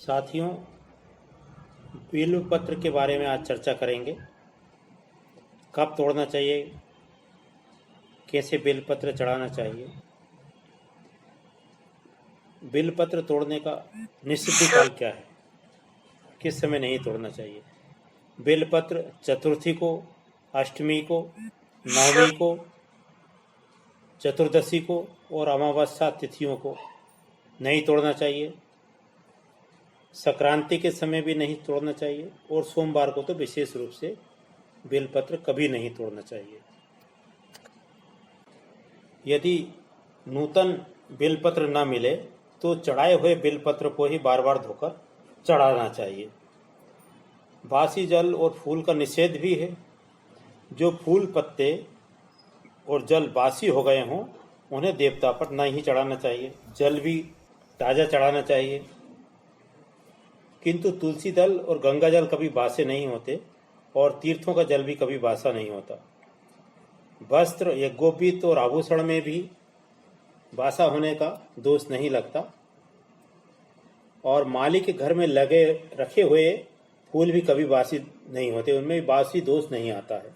साथियों, बिल्व पत्र के बारे में आज चर्चा करेंगे। कब तोड़ना चाहिए, कैसे बिल्व पत्र चढ़ाना चाहिए। बिल्व पत्र तोड़ने का निश्चित काल क्या है, किस समय नहीं तोड़ना चाहिए। बिल्व पत्र चतुर्थी को, अष्टमी को, नवमी को, चतुर्दशी को और अमावस्या तिथियों को नहीं तोड़ना चाहिए। संक्रांति के समय भी नहीं तोड़ना चाहिए और सोमवार को तो विशेष रूप से बिल्व पत्र कभी नहीं तोड़ना चाहिए। यदि नूतन बिल्व पत्र न मिले तो चढ़ाए हुए बिल्व पत्र को ही बार बार धोकर चढ़ाना चाहिए। बासी जल और फूल का निषेध भी है। जो फूल, पत्ते और जल बासी हो गए हों उन्हें देवता पर न ही चढ़ाना चाहिए। जल भी ताज़ा चढ़ाना चाहिए। किंतु तुलसी दल और गंगा जल कभी बासे नहीं होते और तीर्थों का जल भी कभी बासा नहीं होता। वस्त्र, यज्ञोपवीत और आभूषण में भी बासा होने का दोष नहीं लगता और माली के घर में लगे रखे हुए फूल भी कभी बासी नहीं होते, उनमें बासी दोष नहीं आता है।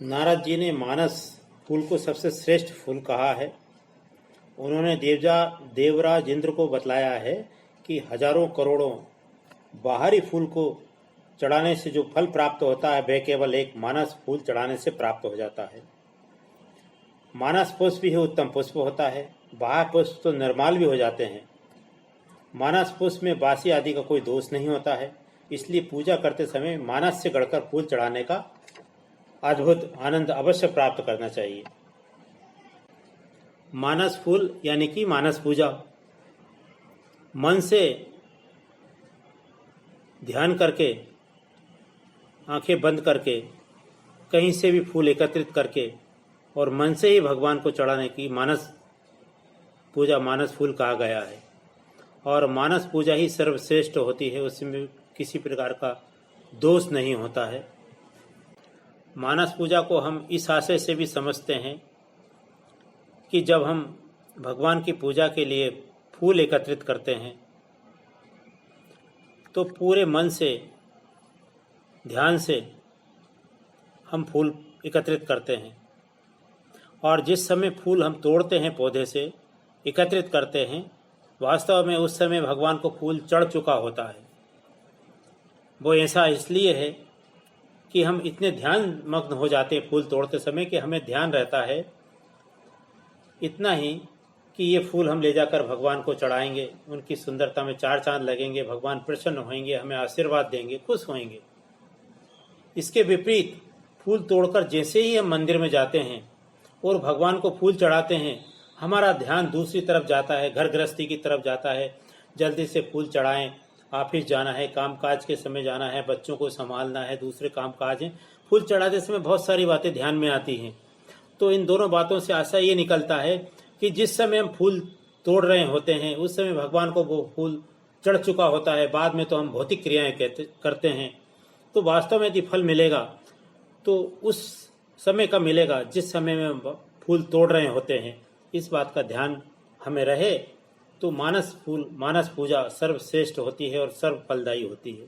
नारद जी ने मानस फूल को सबसे श्रेष्ठ फूल कहा है। उन्होंने देवराज इंद्र को बतलाया है कि हजारों करोड़ों बाहरी फूल को चढ़ाने से जो फल प्राप्त होता है वह केवल एक मानस फूल चढ़ाने से प्राप्त हो जाता है। मानस पुष्प ही उत्तम पुष्प होता है। बाह्य पुष्प तो निर्माल भी हो जाते हैं। मानस पुष्प में बासी आदि का कोई दोष नहीं होता है। इसलिए पूजा करते समय मानस से गढ़कर फूल चढ़ाने का अद्भुत आनंद अवश्य प्राप्त करना चाहिए। मानस फूल यानी कि मानस पूजा, मन से ध्यान करके, आंखें बंद करके, कहीं से भी फूल एकत्रित करके और मन से ही भगवान को चढ़ाने की मानस पूजा, मानस फूल कहा गया है। और मानस पूजा ही सर्वश्रेष्ठ होती है, उसमें किसी प्रकार का दोष नहीं होता है। मानस पूजा को हम इस आशय से भी समझते हैं कि जब हम भगवान की पूजा के लिए फूल एकत्रित करते हैं तो पूरे मन से, ध्यान से हम फूल एकत्रित करते हैं और जिस समय फूल हम तोड़ते हैं, पौधे से एकत्रित करते हैं, वास्तव में उस समय भगवान को फूल चढ़ चुका होता है। वो ऐसा इसलिए है कि हम इतने ध्यान मग्न हो जाते हैं फूल तोड़ते समय कि हमें ध्यान रहता है इतना ही कि ये फूल हम ले जाकर भगवान को चढ़ाएंगे, उनकी सुंदरता में चार चांद लगेंगे, भगवान प्रसन्न होंगे, हमें आशीर्वाद देंगे, खुश होंगे। इसके विपरीत फूल तोड़कर जैसे ही हम मंदिर में जाते हैं और भगवान को फूल चढ़ाते हैं, हमारा ध्यान दूसरी तरफ जाता है, घर गृहस्थी की तरफ जाता है। जल्दी से फूल चढ़ाएं, ऑफिस जाना है, कामकाज के समय जाना है, बच्चों को संभालना है, दूसरे कामकाज हैं। फूल चढ़ाते समय बहुत सारी बातें ध्यान में आती हैं। तो इन दोनों बातों से आशा ये निकलता है कि जिस समय हम फूल तोड़ रहे होते हैं उस समय भगवान को वो फूल चढ़ चुका होता है। बाद में तो हम भौतिक क्रियाएं करते हैं। तो वास्तव में यदि फल मिलेगा तो उस समय का मिलेगा जिस समय में फूल तोड़ रहे होते हैं। इस बात का ध्यान हमें रहे तो मानस पूजा सर्वश्रेष्ठ होती है और सर्व फलदायी होती है।